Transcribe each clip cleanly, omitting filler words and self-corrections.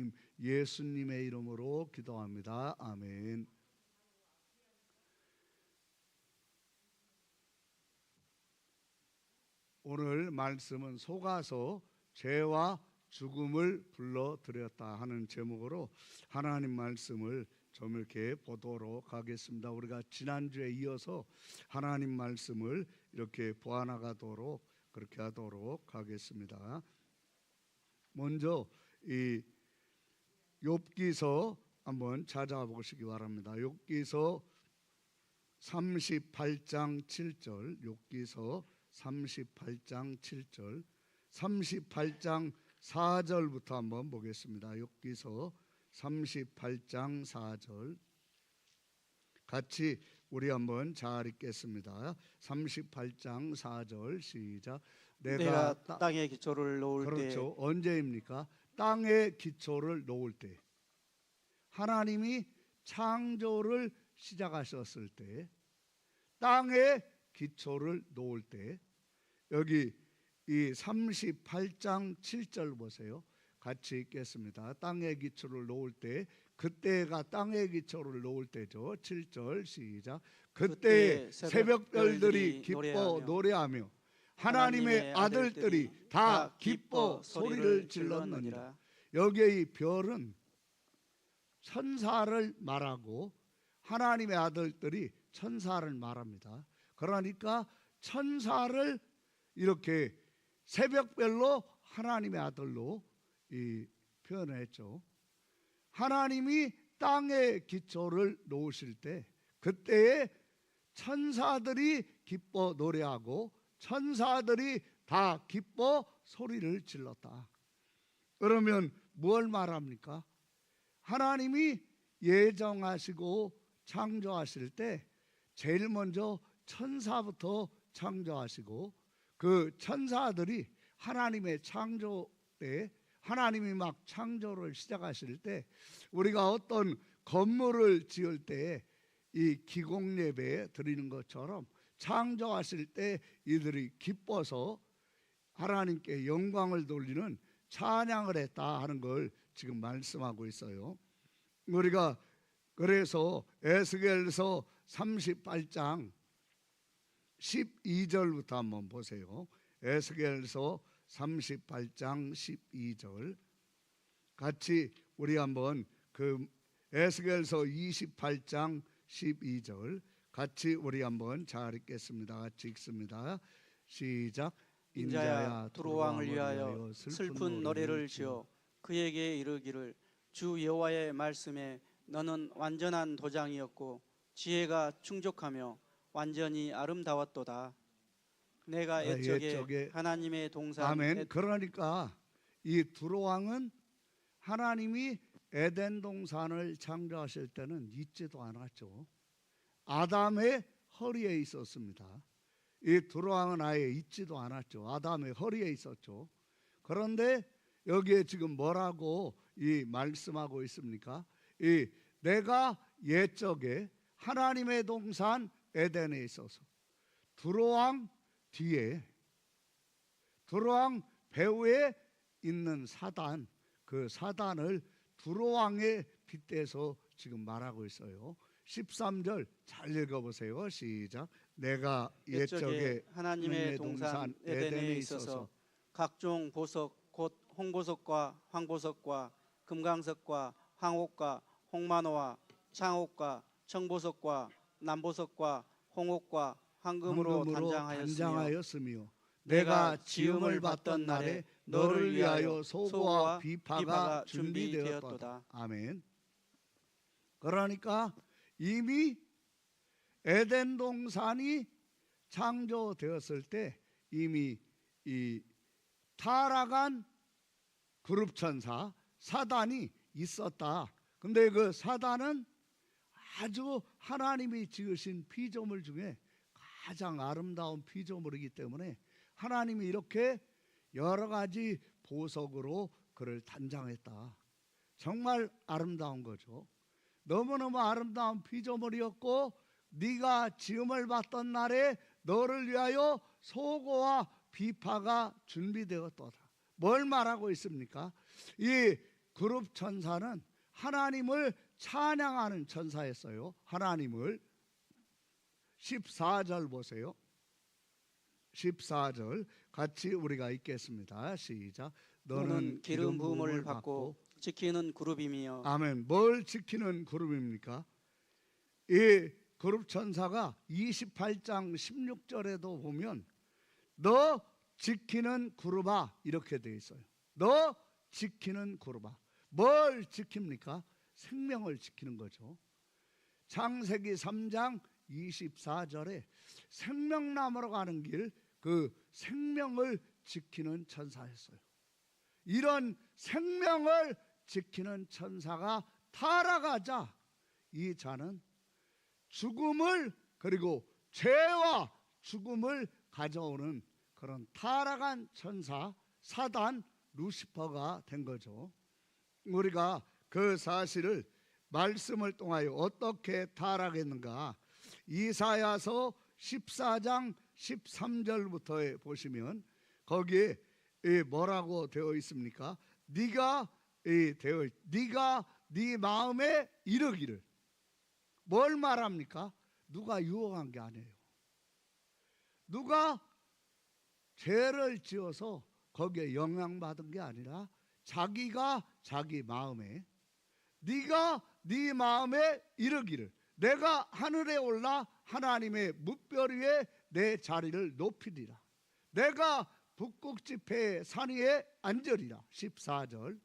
주님 예수님의 이름으로 기도합니다. 아멘. 오늘 말씀은 속아서 죄와 죽음을 불러들였다 하는 제목으로 하나님 말씀을 좀 이렇게 보도록 하겠습니다. 우리가 지난주에 이어서 하나님 말씀을 이렇게 보아나가도록 그렇게 하도록 하겠습니다. 먼저 이 욥기서 한번 찾아보시기 바랍니다. 욥기서 38장 7절, 욥기서 38장 7절, 38장 4절부터 한번 보겠습니다. 욥기서 38장 4절 같이 우리 한번 잘 읽겠습니다. 38장 4절 시작. 내가 땅에 기초를 놓을 때. 그렇죠. 언제입니까? 땅에 기초를 놓을 때. 하나님이 창조를 시작하셨을 때, 땅에 기초를 놓을 때, 여기 이 38장 7절 보세요. 같이 읽겠습니다. 땅에 기초를 놓을 때, 그때가 땅에 기초를 놓을 때죠. 7절 시작. 그때 새벽별들이 기뻐 노래하며 하나님의 아들들이 다 기뻐 소리를 질렀느니라. 여기에 이 별은 천사를 말하고 하나님의 아들들이 천사를 말합니다. 그러니까 천사를 이렇게 새벽별로 하나님의 아들로 표현했죠. 하나님이 땅에 기초를 놓으실 때 그때에 천사들이 기뻐 노래하고 천사들이 다 기뻐 소리를 질렀다. 그러면 뭘 말합니까? 하나님이 예정하시고 창조하실 때 제일 먼저 천사부터 창조하시고 그 천사들이 하나님의 창조 때 하나님이 막 창조를 시작하실 때 우리가 어떤 건물을 지을 때 이 기공예배 드리는 것처럼 창조하실 때 이들이 기뻐서 하나님께 영광을 돌리는 찬양을 했다 하는 걸 지금 말씀하고 있어요. 우리가 그래서 에스겔서 38장 12절부터 한번 보세요. 에스겔서 38장 12절 같이 우리 한번 그 에스겔서 28장 12절 같이 우리 한번 잘 읽겠습니다. 같이 읽습니다. 시작. 인자야 두로 왕을 위하여 슬픈 노래를 지어 그에게 이르기를 주 여호와의 말씀에 너는 완전한 도장이었고 지혜가 충족하며 완전히 아름다웠도다. 내가 옛적에 하나님의 동산. 아멘. 그러니까 이 두로 왕은 하나님이 에덴 동산을 창조하실 때는 잊지도 않았죠. 아담의 허리에 있었습니다. 이 두로 왕은 아예 잊지도 않았죠. 아담의 허리에 있었죠. 그런데 여기에 지금 뭐라고 이 말씀하고 있습니까? 이 내가 옛적에 하나님의 동산 에덴에 있어서 두로 왕 뒤에 두로 왕 배후에 있는 사단, 그 사단을 두로 왕에 빗대서 지금 말하고 있어요. 13절 잘 읽어보세요. 시작. 내가 옛적에 하나님의 동산 에덴에 있어서 각종 보석 곧 홍보석과 황보석과 금강석과 황옥과 홍만호와 창옥과 청보석과 남보석과 홍옥과 황금으로 단장하였으며 내가 지음을 받던 날에 너를 위하여 소고와 비파가 준비되었도다. 아멘. 그러니까 이미 에덴 동산이 창조되었을 때 이미 이 타락한 그룹 천사 사단이 있었다. 근데 그 사단은 아주 하나님이 지으신 피조물 중에 가장 아름다운 피조물이기 때문에 하나님이 이렇게 여러 가지 보석으로 그를 단장했다. 정말 아름다운 거죠. 너무너무 아름다운 피조물이었고 네가 지음을 받던 날에 너를 위하여 소고와 비파가 준비되었도다. 뭘 말하고 있습니까? 이 그룹 천사는 하나님을 찬양하는 천사였어요. 하나님을. 14절 보세요. 14절 같이 우리가 읽겠습니다. 시작. 너는 기름 부음을 받고 지키는 그룹이며. 아멘. 뭘 지키는 그룹입니까? 이 그룹 천사가 28장 16절에도 보면 너 지키는 그룹아 이렇게 되어 있어요. 너 지키는 그룹아. 뭘 지킵니까? 생명을 지키는 거죠. 창세기 3장 24절에 생명나무로 가는 길, 그 생명을 지키는 천사였어요. 이런 생명을 지키는 천사가 타락하자 이 자는 죽음을, 그리고 죄와 죽음을 가져오는 그런 타락한 천사 사단 루시퍼가 된 거죠. 우리가 그 사실을 말씀을 통하여 어떻게 타락했는가, 이사야서 14장 13절부터에 보시면 거기에 뭐라고 되어 있습니까? 네가 네 마음에 이르기를. 뭘 말합니까? 누가 유혹한 게 아니에요. 누가 죄를 지어서 거기에 영향받은 게 아니라 자기가 자기 마음에, 네가 네 마음에 이르기를 내가 하늘에 올라 하나님의 뭇별 위에 내 자리를 높이리라. 내가 북극 지폐의 산 위에 앉으리라. 14절.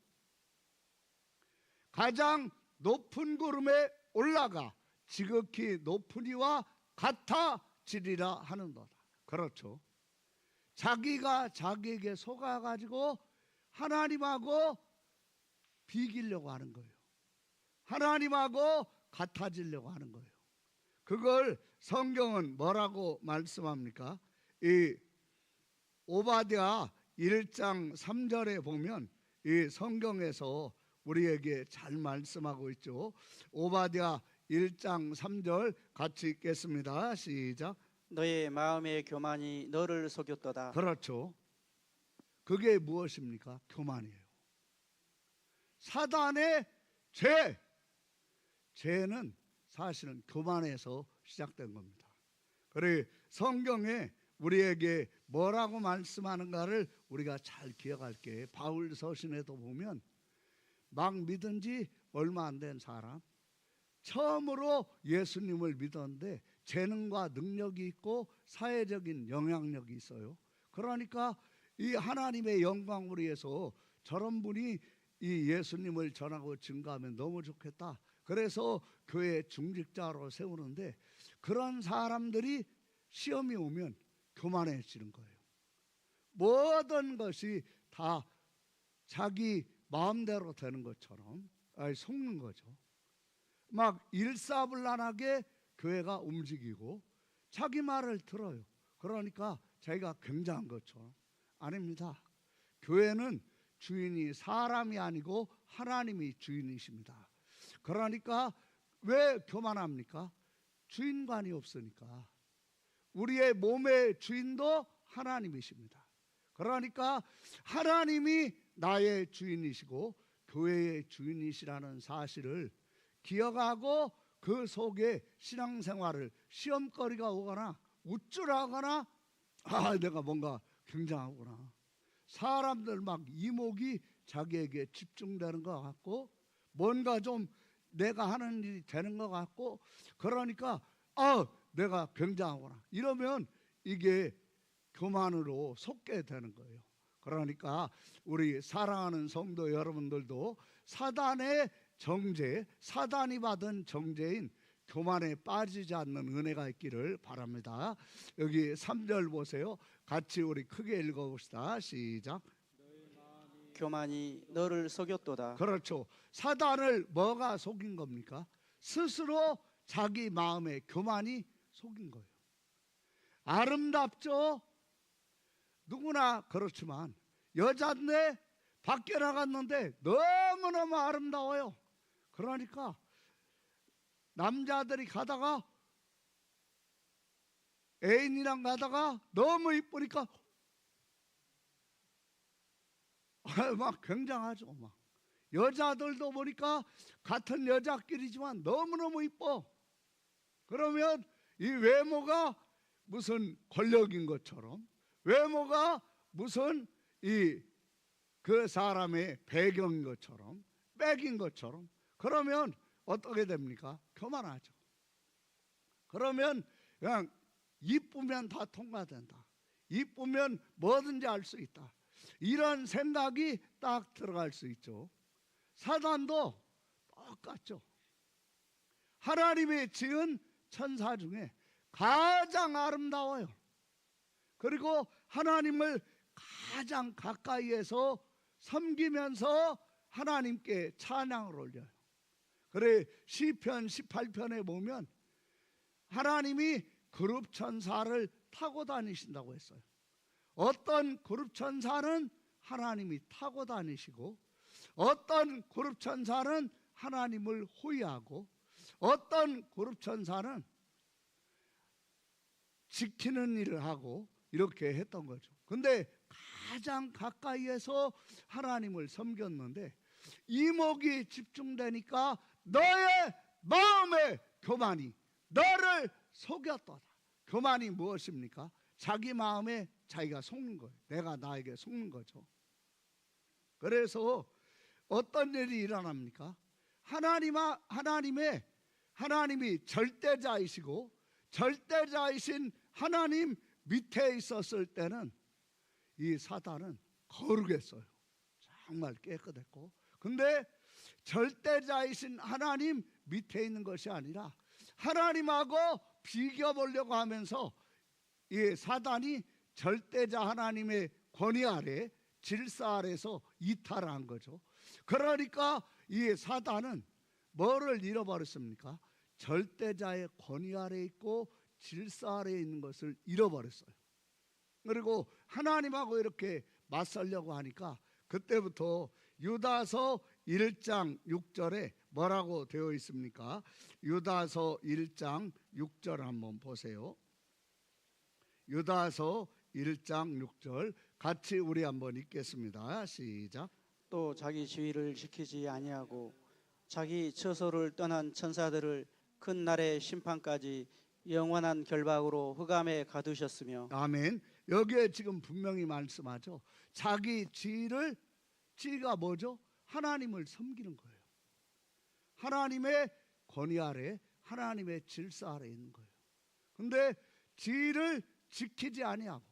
가장 높은 구름에 올라가 지극히 높은 이와 같아지리라 하는도다. 그렇죠. 자기가 자기에게 속아가지고 하나님하고 비기려고 하는 거예요. 하나님하고 같아지려고 하는 거예요. 그걸 성경은 뭐라고 말씀합니까? 이 오바댜 1장 3절에 보면 이 성경에서 우리에게 잘 말씀하고 있죠. 오바댜 1장 3절 같이 읽겠습니다. 시작. 너의 마음의 교만이 너를 속였도다. 그렇죠. 그게 무엇입니까? 교만이에요. 사단의 죄는 사실은 교만에서 시작된 겁니다. 그래 성경에 우리에게 뭐라고 말씀하는가를 우리가 잘 기억할게. 바울 서신에도 보면 막 믿은 지 얼마 안 된 사람, 처음으로 예수님을 믿었는데 재능과 능력이 있고 사회적인 영향력이 있어요. 그러니까 이 하나님의 영광을 위해서 저런 분이 이 예수님을 전하고 증거하면 너무 좋겠다. 그래서 교회 중직자로 세우는데 그런 사람들이 시험이 오면 교만해지는 거예요. 모든 것이 다 자기 마음대로 되는 것처럼 속는 거죠. 막 일사불란하게 교회가 움직이고 자기 말을 들어요. 그러니까 자기가 굉장한 것처럼. 아닙니다. 교회는 주인이 사람이 아니고 하나님이 주인이십니다. 그러니까 왜 교만합니까? 주인관이 없으니까. 우리의 몸의 주인도 하나님이십니다. 그러니까 하나님이 나의 주인이시고 교회의 주인이시라는 사실을 기억하고 그 속에 신앙생활을 시험거리가 오거나 우쭐하거나 내가 뭔가 굉장하구나. 사람들 막 이목이 자기에게 집중되는 것 같고 뭔가 좀 내가 하는 일이 되는 것 같고 그러니까 내가 굉장하구나. 이러면 이게 교만으로 속게 되는 거예요. 그러니까 우리 사랑하는 성도 여러분들도 사단의 정죄, 사단이 받은 정죄인 교만에 빠지지 않는 은혜가 있기를 바랍니다. 여기 3절 보세요. 같이 우리 크게 읽어봅시다. 시작. 교만이 너를 속였도다. 그렇죠. 사단을 뭐가 속인 겁니까? 스스로 자기 마음의 교만이 속인 거예요. 아름답죠? 누구나 그렇지만 여자인데 밖에 나갔는데 너무너무 아름다워요. 그러니까 남자들이 가다가 애인이랑 가다가 너무 이쁘니까 막 굉장하죠. 막 여자들도 보니까 같은 여자끼리지만 너무너무 이뻐. 그러면 이 외모가 무슨 권력인 것처럼, 외모가 무슨 그 사람의 배경인 것처럼, 백인 것처럼, 그러면 어떻게 됩니까? 교만하죠. 그러면 그냥 이쁘면 다 통과된다, 이쁘면 뭐든지 할 수 있다, 이런 생각이 딱 들어갈 수 있죠. 사단도 똑같죠. 하나님이 지은 천사 중에 가장 아름다워요. 그리고 하나님을 가장 가까이에서 섬기면서 하나님께 찬양을 올려요. 그래 시편 18편에 보면 하나님이 그룹 천사를 타고 다니신다고 했어요. 어떤 그룹 천사는 하나님이 타고 다니시고, 어떤 그룹 천사는 하나님을 호위하고, 어떤 그룹 천사는 지키는 일을 하고, 이렇게 했던 거죠. 근데 가장 가까이에서 하나님을 섬겼는데 이목이 집중되니까 너의 마음의 교만이 너를 속였도다. 교만이 무엇입니까? 자기 마음에 자기가 속는 거예요. 내가 나에게 속는 거죠. 그래서 어떤 일이 일어납니까? 하나님이 절대자이시고, 절대자이신 하나님 밑에 있었을 때는 이 사단은 거룩했어요. 정말 깨끗했고. 근데 절대자이신 하나님 밑에 있는 것이 아니라 하나님하고 비교보려고 하면서 이 사단이 절대자 하나님의 권위 아래, 질서 아래서 이탈한 거죠. 그러니까 이 사단은 뭐를 잃어버렸습니까? 절대자의 권위 아래 있고 질서 아래 있는 것을 잃어버렸어요. 그리고 하나님하고 이렇게 맞서려고 하니까 그때부터 유다서 1장 6절에 뭐라고 되어 있습니까? 유다서 1장 6절 한번 보세요. 유다서 1장 6절 같이 우리 한번 읽겠습니다. 시작. 또 자기 지위를 지키지 아니하고 자기 처소를 떠난 천사들을 큰 날의 심판까지 영원한 결박으로 흑암에 가두셨으며. 아멘. 여기에 지금 분명히 말씀하죠. 자기 지위가 뭐죠? 하나님을 섬기는 거예요. 하나님의 권위 아래, 하나님의 질서 아래 있는 거예요. 근데 지위를 지키지 아니하고,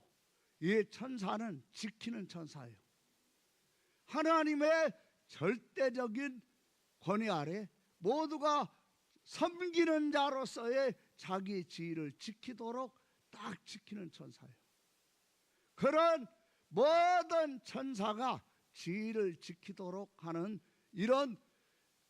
이 천사는 지키는 천사예요. 하나님의 절대적인 권위 아래 모두가 섬기는 자로서의 자기 지위를 지키도록 딱 지키는 천사예요. 그런 모든 천사가 지위를 지키도록 하는 이런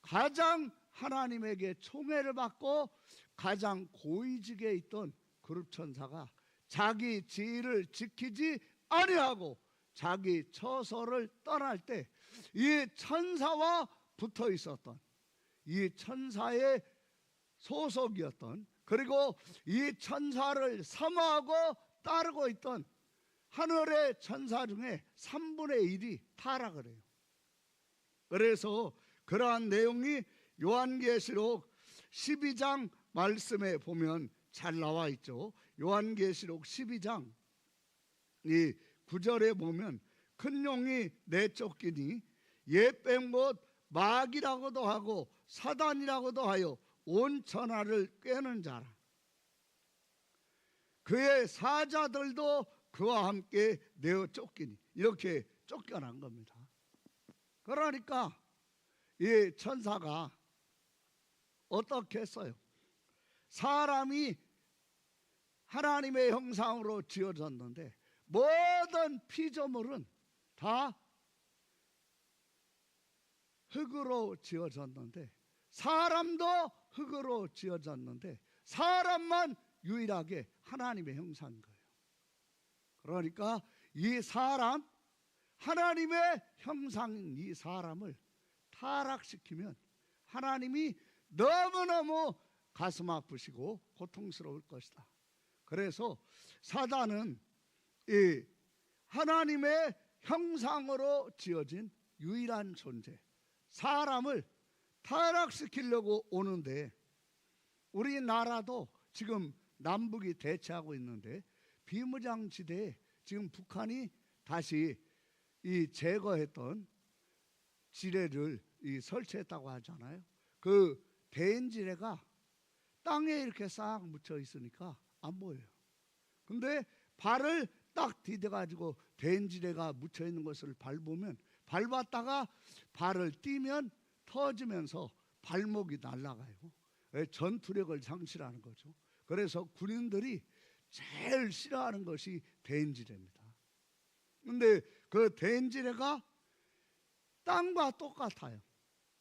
가장 하나님에게 총애를 받고 가장 고위직에 있던 그룹 천사가 자기 지위를 지키지 아니하고 자기 처소를 떠날 때 이 천사와 붙어 있었던, 이 천사의 소속이었던, 그리고 이 천사를 사모하고 따르고 있던 하늘의 천사 중에 3분의 1이 타락을 해요. 그래서 그러한 내용이 요한계시록 12장 말씀에 보면 잘 나와 있죠. 요한계시록 12장 이 9절에 보면 큰 용이 내쫓기니 옛 뺀것 마귀라고도 하고 사단이라고도 하여 온 천하를 꿰는 자라. 그의 사자들도 그와 함께 내어 쫓기니, 이렇게 쫓겨난 겁니다. 그러니까 이 천사가 어떻게 했어요? 사람이 하나님의 형상으로 지어졌는데 모든 피조물은 다 흙으로 지어졌는데, 사람도 흙으로 지어졌는데 사람만 유일하게 하나님의 형상인 거예요. 그러니까 이 사람, 하나님의 형상인 이 사람을 타락시키면 하나님이 너무너무 가슴 아프시고 고통스러울 것이다. 그래서 사단은 이 하나님의 형상으로 지어진 유일한 존재, 사람을 타락시키려고 오는데, 우리나라도 지금 남북이 대치하고 있는데 비무장지대에 지금 북한이 다시 이 제거했던 지뢰를 설치했다고 하잖아요. 그 대인지뢰가 땅에 이렇게 싹 묻혀 있으니까 안 보여요. 근데 발을 딱 디뎌가지고 대인지뢰가 묻혀 있는 것을 밟으면, 밟았다가 발을 띄면 터지면서 발목이 날아가요. 전투력을 상실하는 거죠. 그래서 군인들이 제일 싫어하는 것이 대인지뢰입니다. 근데 그 대인지뢰가 땅과 똑같아요.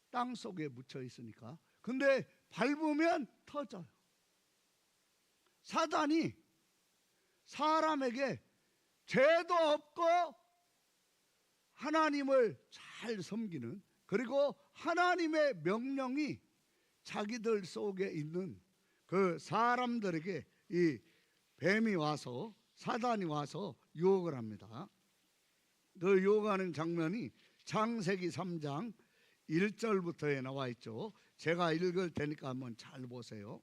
땅 속에 묻혀 있으니까. 근데 밟으면 터져요. 사단이 사람에게 죄도 없고 하나님을 잘 섬기는, 그리고 하나님의 명령이 자기들 속에 있는 그 사람들에게 이 뱀이 와서, 사단이 와서 유혹을 합니다. 그 유혹하는 장면이 창세기 3장 1절부터에 나와 있죠. 제가 읽을 테니까 한번 잘 보세요.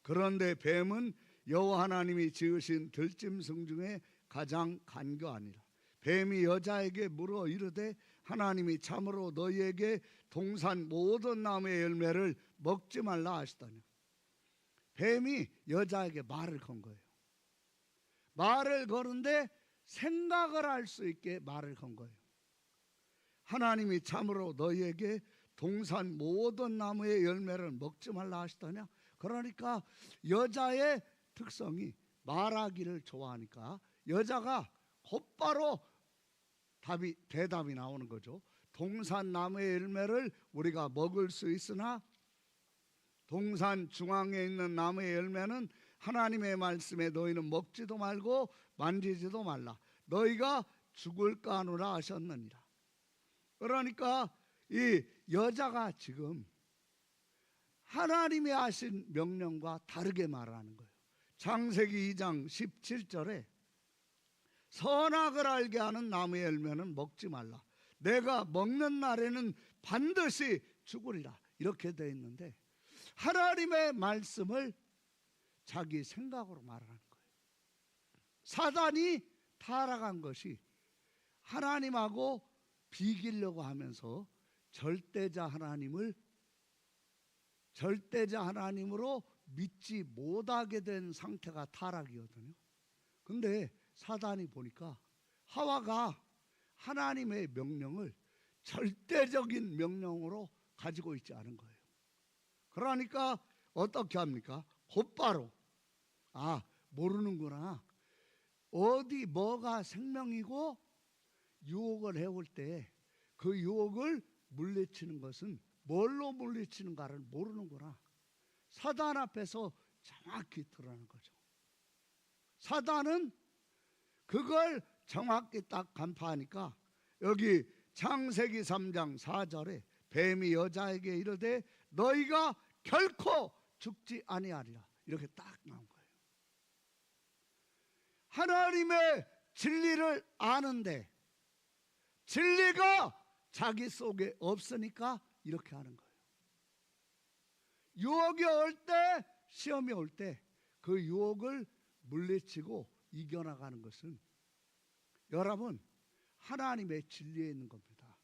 그런데 뱀은 여호와 하나님이 지으신 들짐승 중에 가장 간교하니라. 뱀이 여자에게 물어 이르되 하나님이 참으로 너희에게 동산 모든 나무의 열매를 먹지 말라 하시더니. 뱀이 여자에게 말을 건 거예요. 말을 거는데 생각을 할 수 있게 말을 건 거예요. 하나님이 참으로 너희에게 동산 모든 나무의 열매를 먹지 말라 하시더냐. 그러니까 여자의 특성이 말하기를 좋아하니까 여자가 곧바로 대답이 나오는 거죠. 동산 나무의 열매를 우리가 먹을 수 있으나 동산 중앙에 있는 나무의 열매는 하나님의 말씀에 너희는 먹지도 말고 만지지도 말라. 너희가 죽을까 하노라 하셨느니라. 그러니까 이 여자가 지금 하나님이 하신 명령과 다르게 말하는 거예요. 창세기 2장 17절에 선악을 알게 하는 나무의 열매는 먹지 말라. 내가 먹는 날에는 반드시 죽으리라. 이렇게 되어 있는데 하나님의 말씀을 자기 생각으로 말하는 거예요. 사단이 타락한 것이 하나님하고 비기려고 하면서 절대자 하나님으로 믿지 못하게 된 상태가 타락이거든요. 근데 사단이 보니까 하와가 하나님의 명령을 절대적인 명령으로 가지고 있지 않은 거예요. 그러니까 어떻게 합니까? 곧바로 모르는구나. 어디 뭐가 생명이고 유혹을 해올 때 그 유혹을 물리치는 것은 뭘로 물리치는가를 모르는구나. 사단 앞에서 정확히 드러나는 거죠. 사단은 그걸 정확히 딱 간파하니까 여기 창세기 3장 4절에 뱀이 여자에게 이르되 너희가 결코 죽지 아니하리라. 이렇게 딱 나온 거예요. 하나님의 진리를 아는데 진리가 자기 속에 없으니까 이렇게 하는 거예요. 유혹이 올 때, 시험이 올 때 그 유혹을 물리치고 이겨나가는 것은 여러분 하나님의 진리에 있는 겁니다.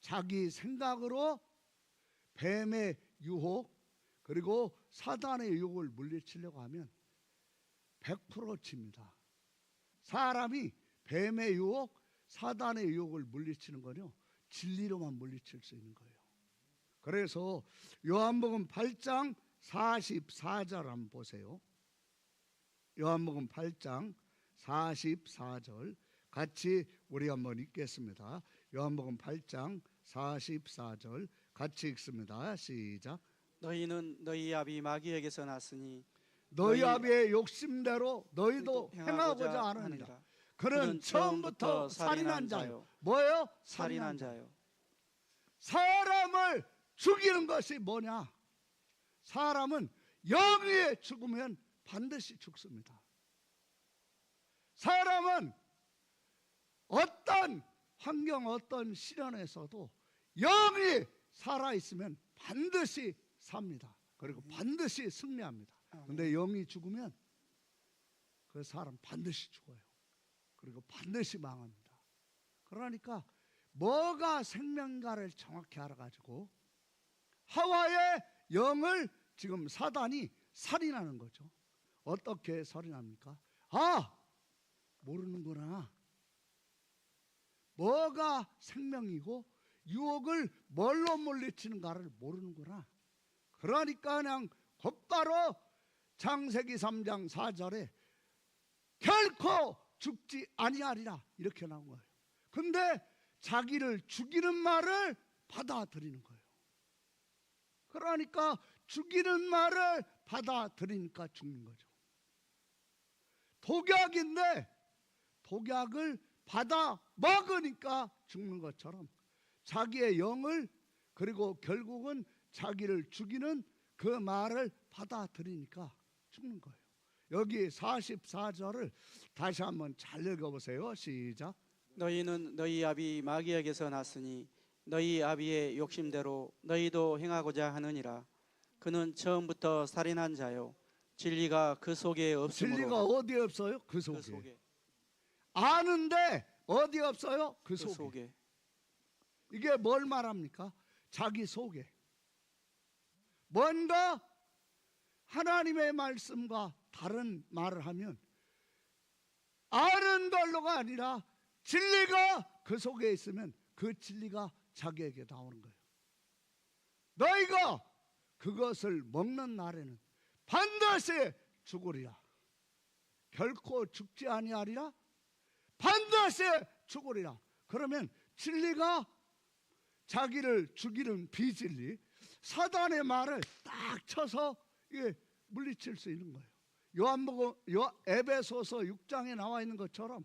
자기 생각으로 뱀의 유혹 그리고 사단의 유혹을 물리치려고 하면 100% 집니다. 사람이 뱀의 유혹, 사단의 유혹을 물리치는 거요 진리로만 물리칠 수 있는 거예요. 그래서 요한복음 8장 44절 한번 보세요. 요한복음 8장 44절 같이 우리 한번 읽겠습니다. 요한복음 8장 44절 같이 읽습니다. 시작. 너희는 너희 아비 마귀에게서 났으니 너희 아비의 욕심대로 너희도 행하고자 하느니라. 그는 처음부터 살인한 자요. 뭐예요? 살인한 자요. 사람을 죽이는 것이 뭐냐? 사람은 영에 죽으면 반드시 죽습니다. 사람은 어떤 환경, 어떤 시련에서도 영이 살아 있으면 반드시 삽니다. 그리고 반드시 승리합니다. 근데 영이 죽으면 그 사람 반드시 죽어요. 그리고 반드시 망합니다. 그러니까 뭐가 생명가를 정확히 알아가지고 하와의 영을 지금 사단이 살인하는 거죠. 어떻게 살인합니까? 아, 모르는구나. 뭐가 생명이고 유혹을 뭘로 물리치는가를 모르는구나. 그러니까 그냥 곧바로 창세기 3장 4절에 결코 죽지 아니하리라 이렇게 나온 거예요. 근데 자기를 죽이는 말을 받아들이는 거예요. 그러니까 죽이는 말을 받아들이니까 죽는 거죠. 독약인데 독약을 받아 먹으니까 죽는 것처럼 자기의 영을 그리고 결국은 자기를 죽이는 그 말을 받아들이니까 죽는 거예요. 여기 44절을 다시 한번 잘 읽어보세요. 시작. 너희는 너희 아비 마귀에게서 났으니 너희 아비의 욕심대로 너희도 행하고자 하느니라. 그는 처음부터 살인한 자요 진리가 그 속에 없으므로. 진리가 어디에 없어요? 그 속에. 아는데 어디 없어요? 그 속에. 이게 뭘 말합니까? 자기 속에 뭔가 하나님의 말씀과 다른 말을 하면 아는 걸로가 아니라 진리가 그 속에 있으면 그 진리가 자기에게 나오는 거예요. 너희가 그것을 먹는 날에는 반드시 죽으리라. 결코 죽지 아니하리라. 반드시 죽으리라. 그러면 진리가 자기를 죽이는 비진리, 사단의 말을 딱 쳐서 물리칠 수 있는 거예요. 에베소서 6장에 나와 있는 것처럼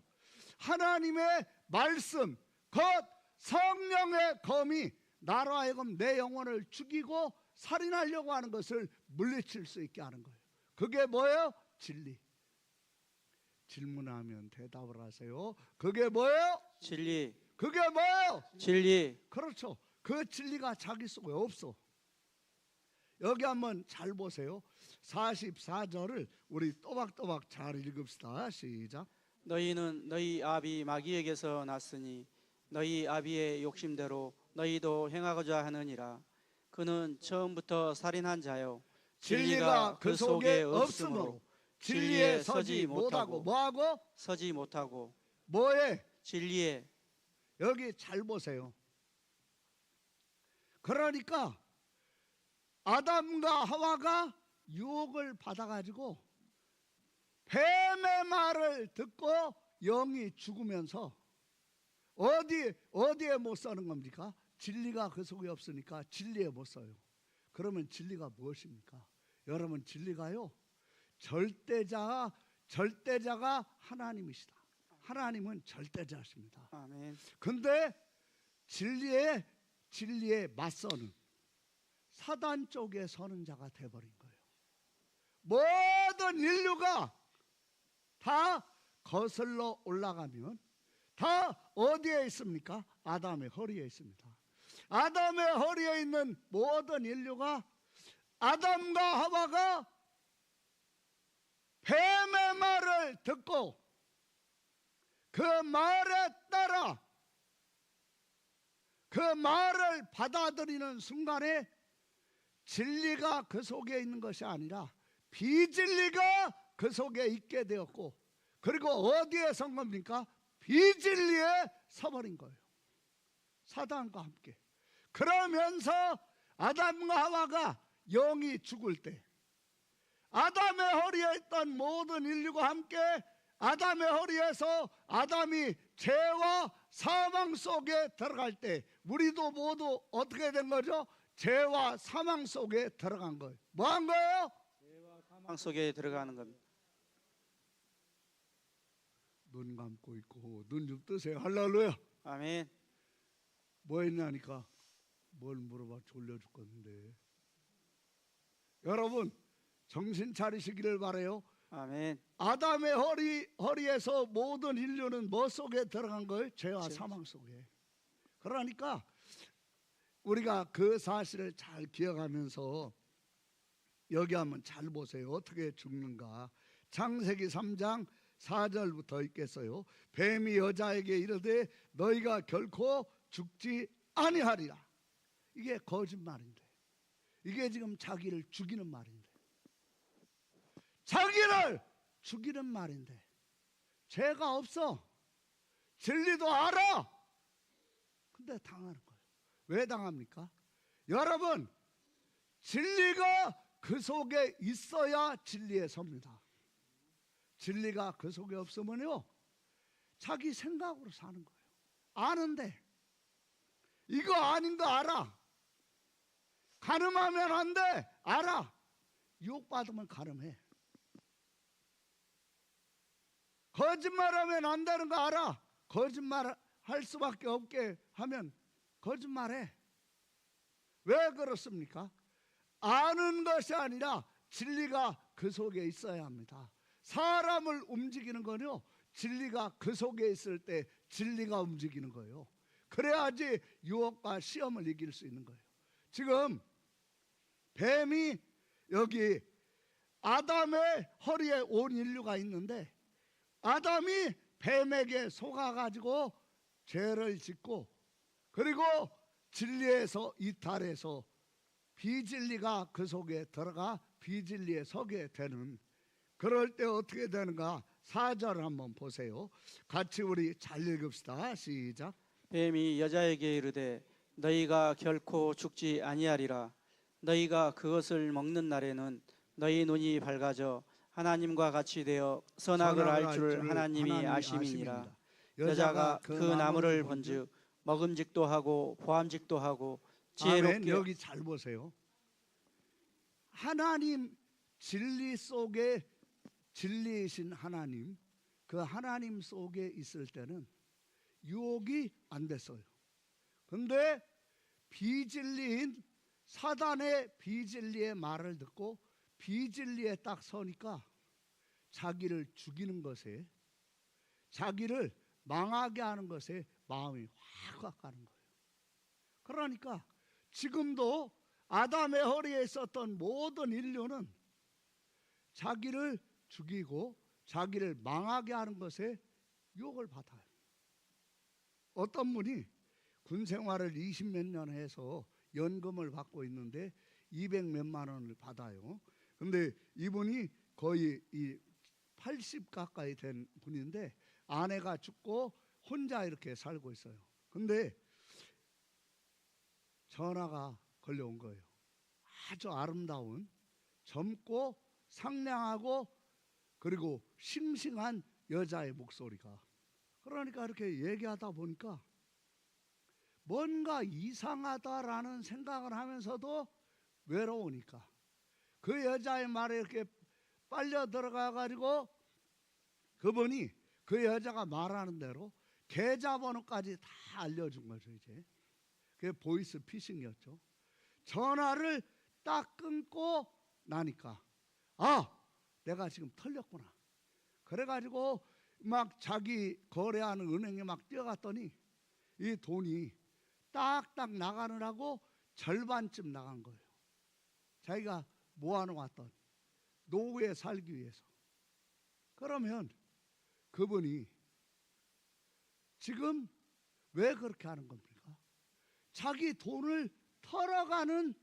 하나님의 말씀, 곧 성령의 검이 나로 하여금 내 영혼을 죽이고 살인하려고 하는 것을 물리칠 수 있게 하는 거예요. 그게 뭐예요? 진리. 질문하면 대답을 하세요. 그게 뭐예요? 진리. 그게 뭐예요? 진리. 그렇죠. 그 진리가 자기 속에 없어. 여기 한번 잘 보세요. 44절을 우리 또박또박 잘 읽읍시다. 시작. 너희는 너희 아비 마귀에게서 났으니 너희 아비의 욕심대로 너희도 행하고자 하느니라. 그는 처음부터 살인한 자요 진리가 그 속에 없으므로 진리에 서지 못하고 뭐하고? 서지 못하고. 뭐에? 진리에. 여기 잘 보세요. 그러니까 아담과 하와가 유혹을 받아가지고 뱀의 말을 듣고 영이 죽으면서 어디에 못 사는 겁니까? 진리가 그 속에 없으니까 진리에 못 써요. 그러면 진리가 무엇입니까? 여러분, 진리가요 절대자가 하나님이시다. 하나님은 절대자십니다. 아멘. 근데 진리에 맞서는 사단 쪽에 서는 자가 돼버린 거예요. 모든 인류가 다 거슬러 올라가면 다 어디에 있습니까? 아담의 허리에 있습니다. 아담의 허리에 있는 모든 인류가 아담과 하와가 뱀의 말을 듣고 그 말에 따라 그 말을 받아들이는 순간에 진리가 그 속에 있는 것이 아니라 비진리가 그 속에 있게 되었고, 그리고 어디에 선 겁니까? 비진리에 서버린 거예요. 사단과 함께. 그러면서 아담과 하와가 영이 죽을 때 아담의 허리에 있던 모든 인류가 함께 아담의 허리에서 아담이 죄와 사망 속에 들어갈 때 우리도 모두 어떻게 된 거죠? 죄와 사망 속에 들어간 거예요. 뭐 한 거예요? 죄와 사망 속에 들어가는 겁니다. 눈 감고 있고 눈 좀 뜨세요. 할렐루야. 아멘. 뭐 했냐니까 뭘 물어봐 졸려 죽겠는데. 여러분 정신 차리시기를 바라요. 아멘. 아담의 허리에서 모든 인류는 뭐 속에 들어간 거예요? 죄와 사망 속에. 그러니까 우리가 그 사실을 잘 기억하면서 여기 한번 잘 보세요. 어떻게 죽는가. 창세기 3장 4절부터 읽겠어요. 뱀이 여자에게 이르되 너희가 결코 죽지 아니하리라. 이게 거짓말인데, 이게 지금 자기를 죽이는 말인데, 자기를 죽이는 말인데, 죄가 없어, 진리도 알아. 근데 당하는 거예요. 왜 당합니까? 여러분, 진리가 그 속에 있어야 진리에 섭니다. 진리가 그 속에 없으면요, 자기 생각으로 사는 거예요. 아는데 이거 아닌 거 알아. 간음하면 안 돼, 알아. 유혹받으면 간음해. 거짓말하면 안 되는 거 알아. 거짓말 할 수밖에 없게 하면 거짓말해. 왜 그렇습니까? 아는 것이 아니라 진리가 그 속에 있어야 합니다. 사람을 움직이는 건요, 진리가 그 속에 있을 때 진리가 움직이는 거예요. 그래야지 유혹과 시험을 이길 수 있는 거예요. 지금 뱀이 여기 아담의 허리에 온 인류가 있는데, 아담이 뱀에게 속아가지고 죄를 짓고, 그리고 진리에서 이탈해서 비진리가 그 속에 들어가 비진리에 서게 되는, 그럴 때 어떻게 되는가. 4절 한번 보세요. 같이 우리 잘 읽읍시다. 시작. 뱀이 여자에게 이르되 너희가 결코 죽지 아니하리라. 너희가 그것을 먹는 날에는 너희 눈이 밝아져 하나님과 같이 되어 선악을 알 줄 하나님이 아심이니라. 여자가 그 나무를 본즉 먹음직도 하고 보암직도 하고 지혜롭게. 아멘. 여기 잘 보세요. 하나님 진리 속에, 진리이신 하나님, 그 하나님 속에 있을 때는 유혹이 안 됐어요. 근데 비진리인 사단의 비진리의 말을 듣고 비진리에 딱 서니까 자기를 죽이는 것에, 자기를 망하게 하는 것에 마음이 확 가는 거예요. 그러니까 지금도 아담의 허리에 있었던 모든 인류는 자기를 죽이고 자기를 망하게 하는 것에 유혹을 받아요. 어떤 분이 군 생활을 20몇 년 해서 연금을 받고 있는데 200몇만 원을 받아요. 근데 이분이 거의 80 가까이 된 분인데 아내가 죽고 혼자 이렇게 살고 있어요. 근데 전화가 걸려온 거예요. 아주 아름다운, 젊고 상냥하고 그리고 싱싱한 여자의 목소리가. 그러니까 이렇게 얘기하다 보니까 뭔가 이상하다라는 생각을 하면서도 외로우니까 그 여자의 말에 이렇게 빨려 들어가 가지고 그분이 그 여자가 말하는 대로 계좌번호까지 다 알려준 거죠. 이제 그게 보이스 피싱이었죠. 전화를 딱 끊고 나니까 내가 지금 털렸구나. 그래가지고 막 자기 거래하는 은행에 막 뛰어갔더니 이 돈이 딱딱 나가느라고 절반쯤 나간 거예요. 자기가 모아놓았던 노후에 살기 위해서. 그러면 그분이 지금 왜 그렇게 하는 겁니까? 자기 돈을 털어가는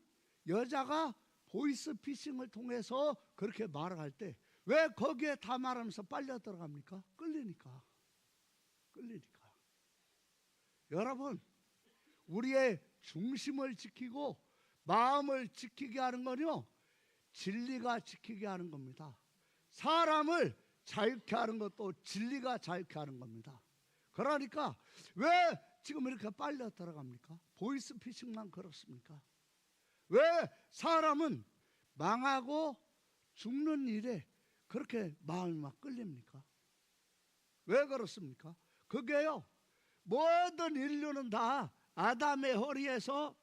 여자가 보이스피싱을 통해서 그렇게 말을 할 때 왜 거기에 다 말하면서 빨려 들어갑니까? 끌리니까. 여러분, 우리의 중심을 지키고 마음을 지키게 하는 건요, 진리가 지키게 하는 겁니다. 사람을 자유케 하는 것도 진리가 자유케 하는 겁니다. 그러니까 왜 지금 이렇게 빨려 들어갑니까? 보이스피싱만 그렇습니까? 왜 사람은 망하고 죽는 일에 그렇게 마음이 막 끌립니까? 왜 그렇습니까? 그게요, 모든 인류는 다 아담의 허리에서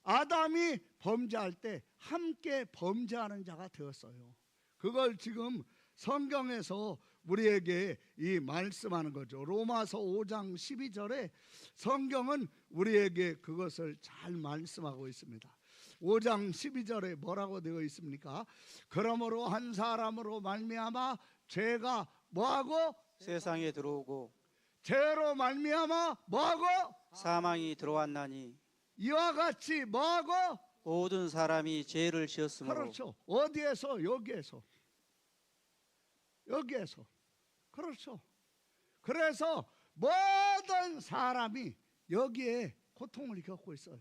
아담이 범죄할 때 함께 범죄하는 자가 되었어요. 그걸 지금 성경에서 우리에게 이 말씀하는 거죠. 로마서 5장 12절에 성경은 우리에게 그것을 잘 말씀하고 있습니다. 5장 12절에 뭐라고 되어 있습니까? 그러므로 한 사람으로 말미암아 죄가 뭐하고 세상에 들어오고 죄로 말미암아 뭐하고 사망이 들어왔나니 이와 같이 뭐하고 모든 사람이 죄를 지었으므로. 그렇죠. 어디에서? 여기에서. 그렇죠. 그래서 모든 사람이 여기에 고통을 겪고 있어요.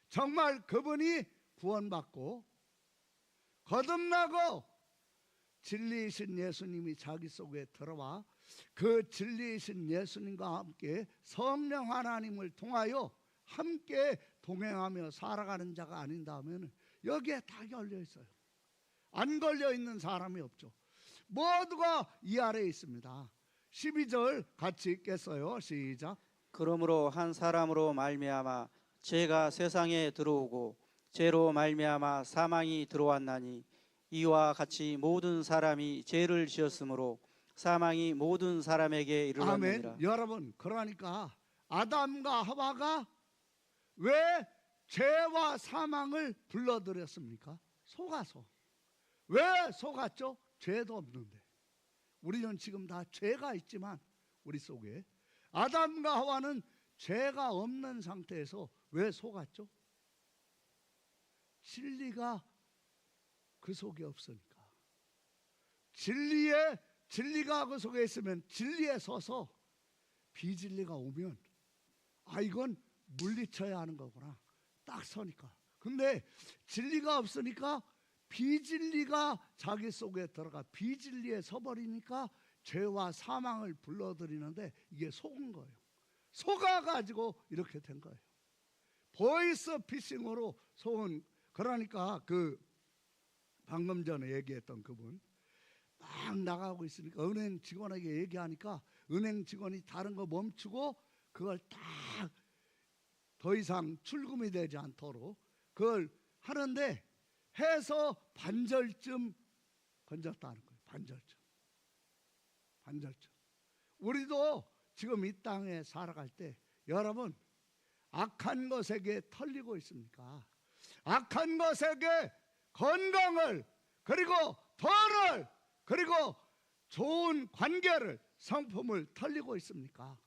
정말 그분이 구원받고 거듭나고 진리이신 예수님이 자기 속에 들어와 그 진리이신 예수님과 함께 성령 하나님을 통하여 함께 동행하며 살아가는 자가 아닌다면 여기에 다 걸려 있어요. 안 걸려 있는 사람이 없죠. 모두가 이 아래에 있습니다. 12절 같이 읽겠어요. 시작. 그러므로 한 사람으로 말미암아 죄가 세상에 들어오고 죄로 말미암아 사망이 들어왔나니 이와 같이 모든 사람이 죄를 지었으므로 사망이 모든 사람에게 이르렀느니라. 아멘. 여러분, 그러니까 아담과 하와가 왜 죄와 사망을 불러들였습니까? 속아서. 왜 속았죠? 죄도 없는데. 우리는 지금 다 죄가 있지만 우리 속에 아담과 하와는 죄가 없는 상태에서 왜 속았죠? 진리가 그 속에 없으니까. 진리가 그 속에 있으면 진리에 서서 비진리가 오면 이건 물리쳐야 하는 거구나. 딱 서니까. 근데 진리가 없으니까 비진리가 자기 속에 들어가 비진리에 서버리니까 죄와 사망을 불러들이는데 이게 속은 거예요. 속아가지고 이렇게 된 거예요. 보이스 피싱으로 속은. 그러니까 그 방금 전에 얘기했던 그분 막 나가고 있으니까 은행 직원에게 얘기하니까 은행 직원이 다른 거 멈추고 그걸 딱 더 이상 출금이 되지 않도록 그걸 하는데 해서 반절쯤 건졌다는 거예요. 반절쯤. 우리도 지금 이 땅에 살아갈 때 여러분 악한 것에게 털리고 있습니까? 악한 것에게 건강을 그리고 돈을 그리고 좋은 관계를 성품을 털리고 있습니까?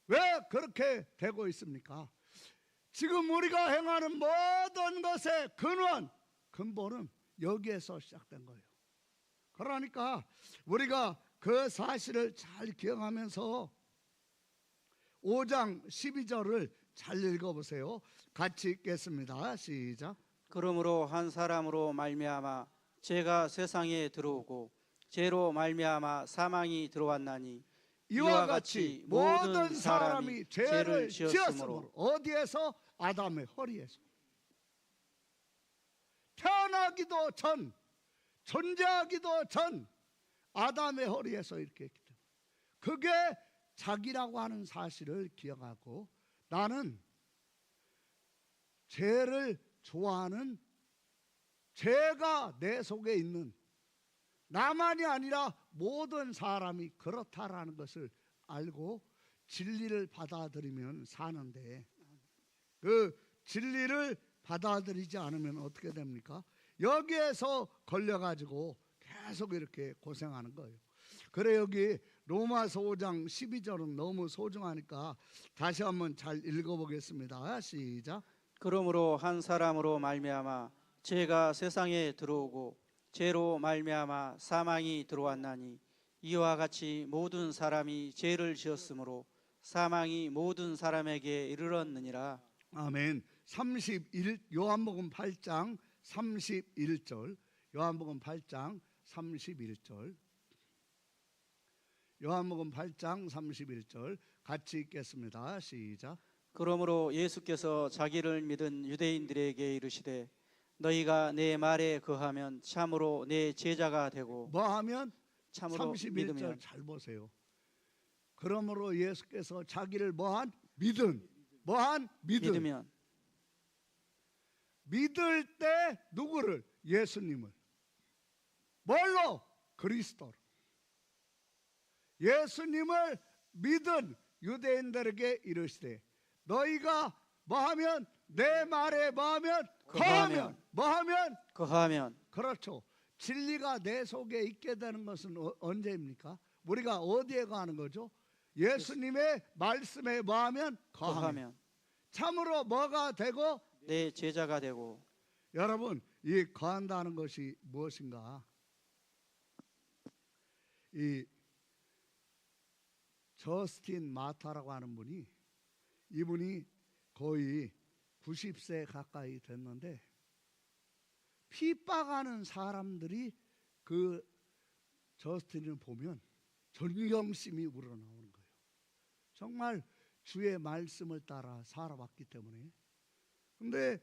왜 그렇게 되고 있습니까? 지금 우리가 행하는 모든 것의 근본은 여기에서 시작된 거예요. 그러니까 우리가 그 사실을 잘 기억하면서 5장 12절을 잘 읽어보세요. 같이 읽겠습니다. 시작. 그러므로 한 사람으로 말미암아 죄가 세상에 들어오고 죄로 말미암아 사망이 들어왔나니 이와 같이 모든 사람이 죄를 지었으므로. 어디에서? 아담의 허리에서. 태어나기도 전, 존재하기도 전 아담의 허리에서 이렇게 했기 때문에 그게 자기라고 하는 사실을 기억하고 나는 죄를 좋아하는 죄가 내 속에 있는 나만이 아니라 모든 사람이 그렇다라는 것을 알고 진리를 받아들이면 사는데 그 진리를 받아들이지 않으면 어떻게 됩니까? 여기에서 걸려가지고 계속 이렇게 고생하는 거예요. 그래 여기 로마서 5장 12절은 너무 소중하니까 다시 한번 잘 읽어보겠습니다. 시작. 그러므로 한 사람으로 말미암아 죄가 세상에 들어오고 죄로 말미암아 사망이 들어왔나니 이와 같이 모든 사람이 죄를 지었으므로 사망이 모든 사람에게 이르렀느니라. 아멘. 31 요한복음 8장 31절. 요한복음 8장 31절. 요한복음 8장 31절 같이 읽겠습니다. 시작. 그러므로 예수께서 자기를 믿은 유대인들에게 이르시되 너희가 내 말에 거하면 참으로 내 제자가 되고 뭐하면? 참으로 31절 믿으면. 잘 보세요. 그러므로 예수께서 자기를 뭐한? 믿은. 뭐한? 믿으면. 믿을 때 누구를? 예수님을. 뭘로? 그리스도로. 예수님을 믿은 유대인들에게 이르시되 너희가 뭐하면 내 말에 뭐하면 거하면 뭐하면 거하면 그렇죠. 진리가 내 속에 있게 되는 것은 언제입니까? 우리가 어디에 가는 거죠? 예수님의 말씀에 뭐하면 거하면. 거하면 참으로 뭐가 되고 내 제자가 되고. 여러분 이 거한다는 것이 무엇인가? 이 저스틴 마타라고 하는 분이 이분이 거의 90세 가까이 됐는데 핍박하는 사람들이 그 저스틴을 보면 존경심이 우러나오는 거예요. 정말 주의 말씀을 따라 살아왔기 때문에. 근데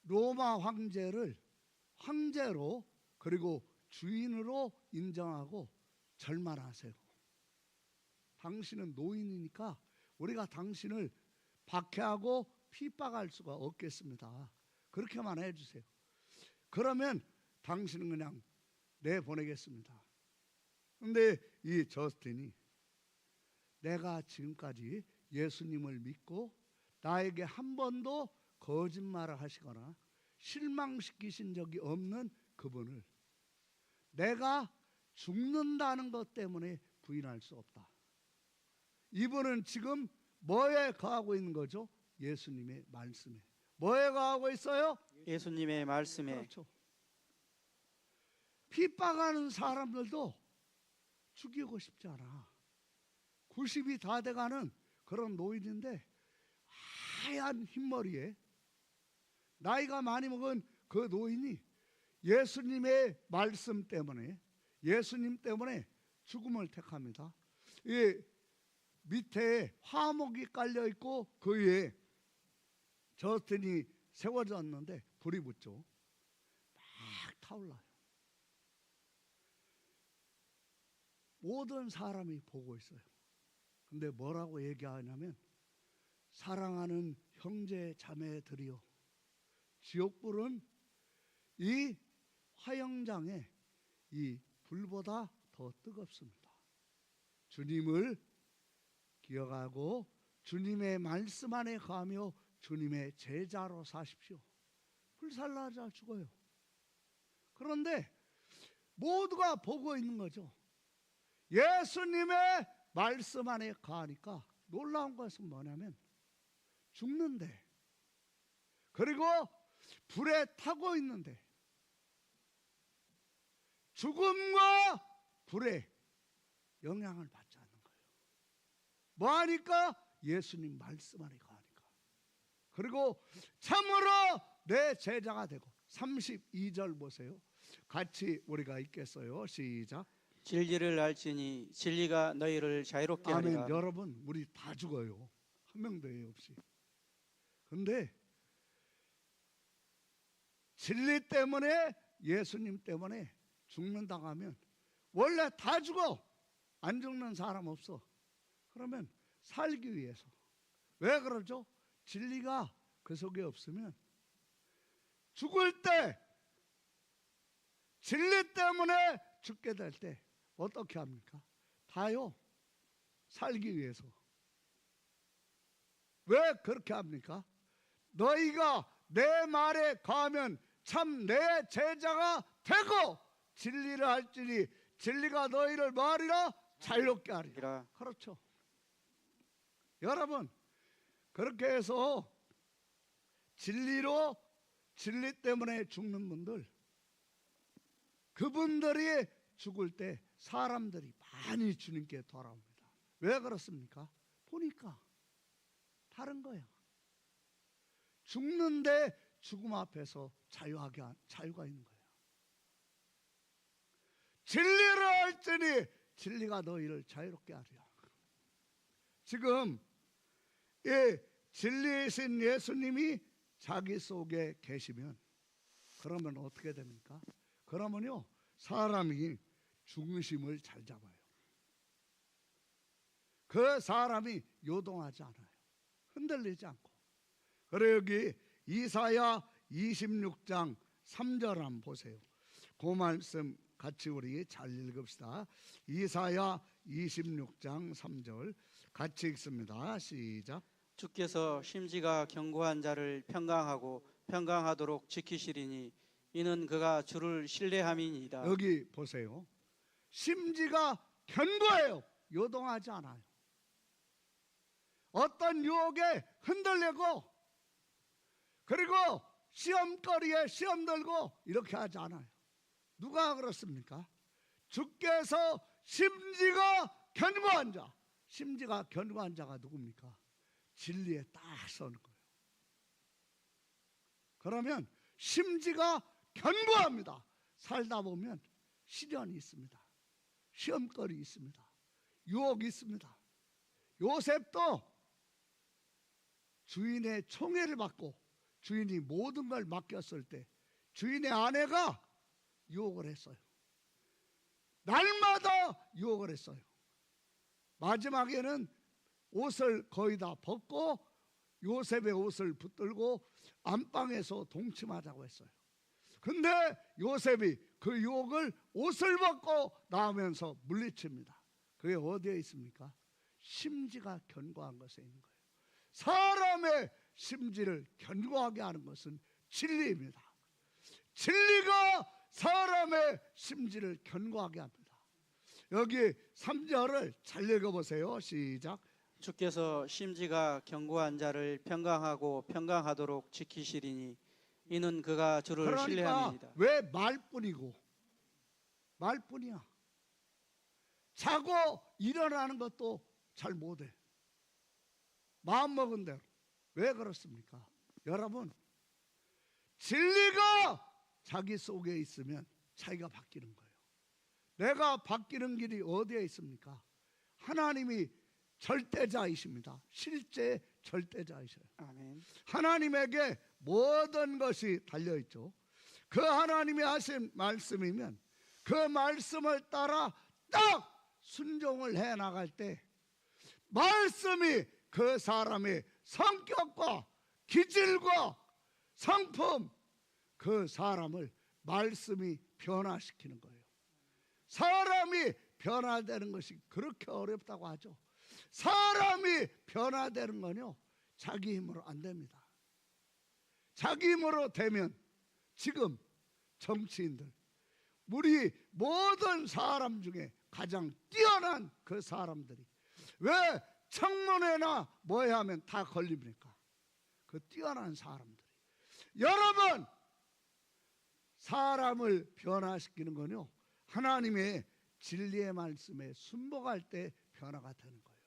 로마 황제를 황제로 그리고 주인으로 인정하고 절만하세요. 당신은 노인이니까 우리가 당신을 박해하고 핍박할 수가 없겠습니다. 그렇게만 해주세요. 그러면 당신은 그냥 내보내겠습니다. 근데 이 저스틴이 내가 지금까지 예수님을 믿고 나에게 한 번도 거짓말을 하시거나 실망시키신 적이 없는 그분을 내가 죽는다는 것 때문에 부인할 수 없다. 이분은 지금 뭐에 거하고 있는 거죠? 예수님의 말씀에. 뭐에 거하고 있어요? 예수님의 말씀에. 그렇죠. 핍박하는 사람들도 죽이고 싶지 않아. 90이 다 돼가는 그런 노인인데 하얀 흰머리에 나이가 많이 먹은 그 노인이 예수님의 말씀 때문에 예수님 때문에 죽음을 택합니다. 이 밑에 화목이 깔려 있고 그 위에 저스틴이 세워졌는데 불이 붙죠. 막 타올라요. 모든 사람이 보고 있어요. 근데 뭐라고 얘기하냐면 사랑하는 형제 자매들이여 지옥불은 이 화영장에 이 불보다 더 뜨겁습니다. 주님을 기억하고 주님의 말씀 안에 가며 주님의 제자로 사십시오. 불살라자 죽어요. 그런데 모두가 보고 있는 거죠. 예수님의 말씀 안에 가니까 놀라운 것은 뭐냐면 죽는데 그리고 불에 타고 있는데 죽음과 불에 영향을 받지 않는 거예요. 뭐 하니까? 예수님 말씀 안에 가니까. 그리고 참으로 내 제자가 되고 32절 보세요. 같이 우리가 읽겠어요. 시작. 진리를 알지니 진리가 너희를 자유롭게 아멘. 하리라. 여러분 우리 다 죽어요. 한 명도 예 없이. 근데 진리 때문에 예수님 때문에 죽는다고 하면 원래 다 죽어. 안 죽는 사람 없어. 그러면 살기 위해서. 왜 그러죠? 진리가 그 속에 없으면 죽을 때 진리 때문에 죽게 될 때 어떻게 합니까? 다요. 살기 위해서. 왜 그렇게 합니까? 너희가 내 말에 거하면 참 내 제자가 되고 진리를 알지니 진리가 너희를 뭐하리라? 자유롭게 하리라. 그렇죠. 여러분 그렇게 해서 진리로 진리 때문에 죽는 분들 그분들이 죽을 때 사람들이 많이 주님께 돌아옵니다. 왜 그렇습니까? 보니까 다른 거야. 죽는데 죽음 앞에서 자유가 있는 거예요. 진리를 알지니 진리가 너희를 자유롭게 하리라. 지금 이 진리이신 예수님이 자기 속에 계시면 그러면 어떻게 됩니까? 그러면요 사람이 중심을 잘 잡아요. 그 사람이 요동하지 않아요. 흔들리지 않고. 그래 여기 이사야 26장 3절 한번 보세요. 그 말씀 같이 우리 잘 읽읍시다. 이사야 26장 3절 같이 읽습니다. 시작. 주께서 심지가 견고한 자를 평강하고 평강하도록 지키시리니 이는 그가 주를 신뢰함이니이다. 여기 보세요. 심지가 견고해요. 요동하지 않아요. 어떤 유혹에 흔들리고 그리고 시험거리에 시험 들고 이렇게 하지 않아요. 누가 그렇습니까? 주께서 심지가 견고한 자. 심지가 견고한 자가 누굽니까? 진리에 딱 서는 거예요. 그러면 심지가 견고합니다. 살다 보면 시련이 있습니다. 시험거리 있습니다. 유혹이 있습니다. 요셉도 주인의 총애를 받고 주인이 모든 걸 맡겼을 때 주인의 아내가 유혹을 했어요. 날마다 유혹을 했어요. 마지막에는 옷을 거의 다 벗고 요셉의 옷을 붙들고 안방에서 동침하자고 했어요. 근데 요셉이 그 유혹을 옷을 벗고 나오면서 물리칩니다. 그게 어디에 있습니까? 심지가 견고한 것에 있는 거예요. 사람의 심지를 견고하게 하는 것은 진리입니다. 진리가 사람의 심지를 견고하게 합니다. 여기 3절을 잘 읽어보세요. 시작. 주께서 심지가 견고한 자를 평강하고 평강하도록 지키시리니 이는 그가 주를 그러니까 신뢰함이니이다. 왜 말뿐이고 말뿐이야. 자고 일어나는 것도 잘 못해. 마음먹은 대로. 왜 그렇습니까? 여러분, 진리가 자기 속에 있으면 자기가 바뀌는 거예요. 내가 바뀌는 길이 어디에 있습니까? 하나님이 절대자이십니다. 실제 절대자이셔요. 아멘. 하나님에게 모든 것이 달려있죠. 그 하나님이 하신 말씀이면 그 말씀을 따라 딱 순종을 해 나갈 때 말씀이 그 사람의 성격과 기질과 성품, 그 사람을 말씀이 변화시키는 거예요. 사람이 변화되는 것이 그렇게 어렵다고 하죠. 사람이 변화되는 건요, 자기 힘으로 안 됩니다. 자기 힘으로 되면 지금 정치인들, 우리 모든 사람 중에 가장 뛰어난 그 사람들이 왜 청문회나 뭐해 하면 다 걸립니까? 그 뛰어난 사람들이. 여러분, 사람을 변화시키는 건요, 하나님의 진리의 말씀에 순복할 때 변화가 되는 거예요.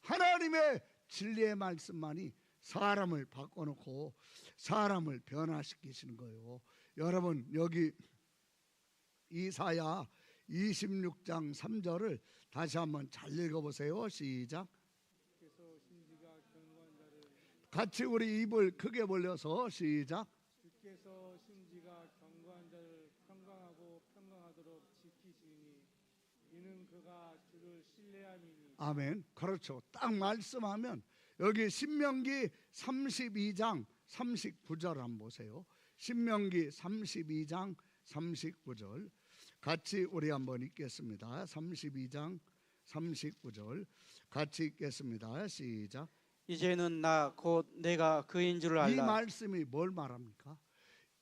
하나님의 진리의 말씀만이 사람을 바꿔놓고 사람을 변화시키시는 거예요. 여러분, 여기 이사야 26장 3절을 다시 한번 잘 읽어보세요. 시작. 같이 우리 입을 크게 벌려서 시작. 주께서 심지가 견고한 자를 평강하고 평강하도록 지키시니 이는 그가 주를 신뢰함이니. 아멘. 그렇죠. 딱 말씀하면 여기 신명기 32장 39절 한번 보세요. 신명기 32장 39절 같이 우리 한번 읽겠습니다. 32장 39절 같이 읽겠습니다. 시작. 이제는 나 곧 내가 그인 줄 알라. 이 말씀이 뭘 말합니까?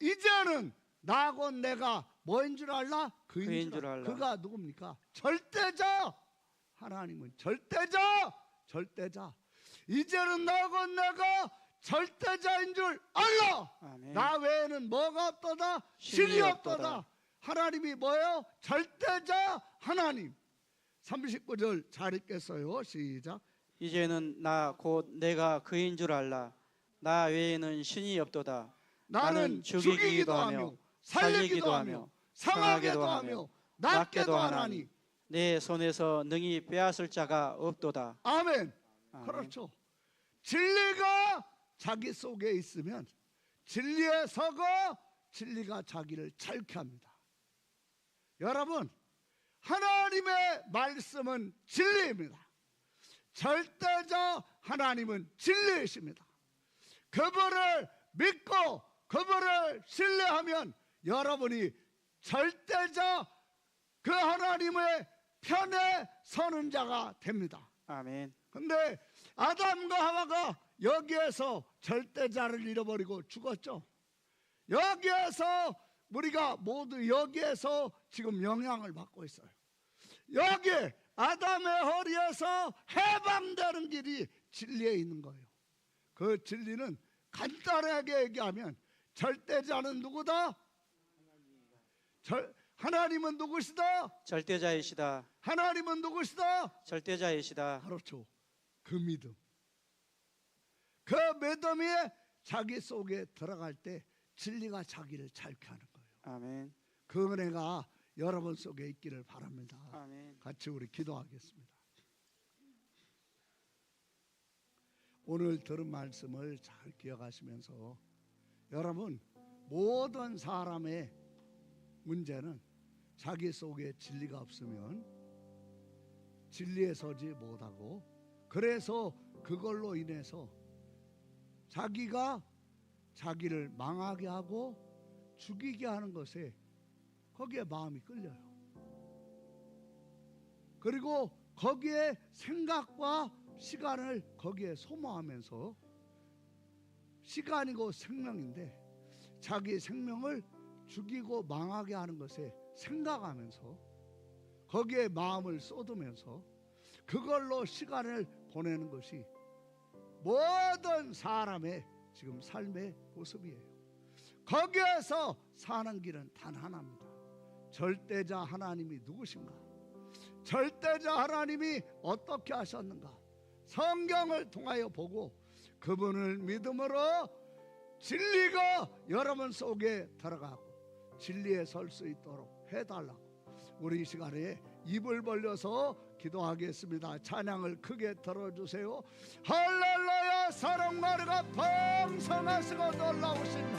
이제는 나 곧 내가 뭐인 줄 알라? 그인 줄 알라. 그가 누굽니까? 절대자. 하나님은 절대자. 절대자. 이제는 나 곧 내가 절대자인 줄 알라. 아멘. 나 외에는 뭐가 없도다? 신이 없도다. 하나님이 뭐예요? 절대자 하나님. 39절 잘 읽겠어요. 시작. 이제는 나 곧 내가 그인 줄 알라. 나 외에는 신이 없도다. 나는 죽이기도 하며 살리기도 하며 상하게도 하며 낫게도 하나니. 내 손에서 능히 빼앗을 자가 없도다. 아멘. 아멘. 그렇죠. 진리가 자기 속에 있으면 진리에 서고 진리가 자기를 자유케 합니다. 여러분, 하나님의 말씀은 진리입니다. 절대자 하나님은 진리이십니다. 그분을 믿고 그분을 신뢰하면 여러분이 절대자 그 하나님의 편에 서는 자가 됩니다. 아멘. 근데 아담과 하와가 여기에서 절대자를 잃어버리고 죽었죠. 여기에서 우리가 모두 여기에서 지금 영향을 받고 있어요. 여기 아담의 허리에서 해방되는 길이 진리에 있는 거예요. 그 진리는 간단하게 얘기하면 절대자는 누구다? 하나님은 누구시다? 절대자이시다. 하나님은 누구시다? 절대자이시다. 그렇죠. 그 믿음. 그 믿음이 자기 속에 들어갈 때 진리가 자기를 자유케 하는 거예요. 아멘. 그 은혜가 여러분 속에 있기를 바랍니다. 아멘. 같이 우리 기도하겠습니다. 오늘 들은 말씀을 잘 기억하시면서 여러분, 모든 사람의 문제는 자기 속에 진리가 없으면 진리에 서지 못하고, 그래서 그걸로 인해서 자기가 자기를 망하게 하고 죽이게 하는 것에 거기에 마음이 끌려요. 그리고 거기에 생각과 시간을 거기에 소모하면서, 시간이고 생명인데 자기 생명을 죽이고 망하게 하는 것에 생각하면서 거기에 마음을 쏟으면서 그걸로 시간을 보내는 것이 모든 사람의 지금 삶의 모습이에요. 거기에서 사는 길은 단 하나입니다. 절대자 하나님이 누구신가? 절대자 하나님이 어떻게 하셨는가? 성경을 통하여 보고 그분을 믿음으로 진리가 여러분 속에 들어가고 진리에 설 수 있도록 해달라고 우리 이 시간에 입을 벌려서 기도하겠습니다. 찬양을 크게 들어주세요. 할렐루야. 사랑나라가 풍성하시고 놀라우신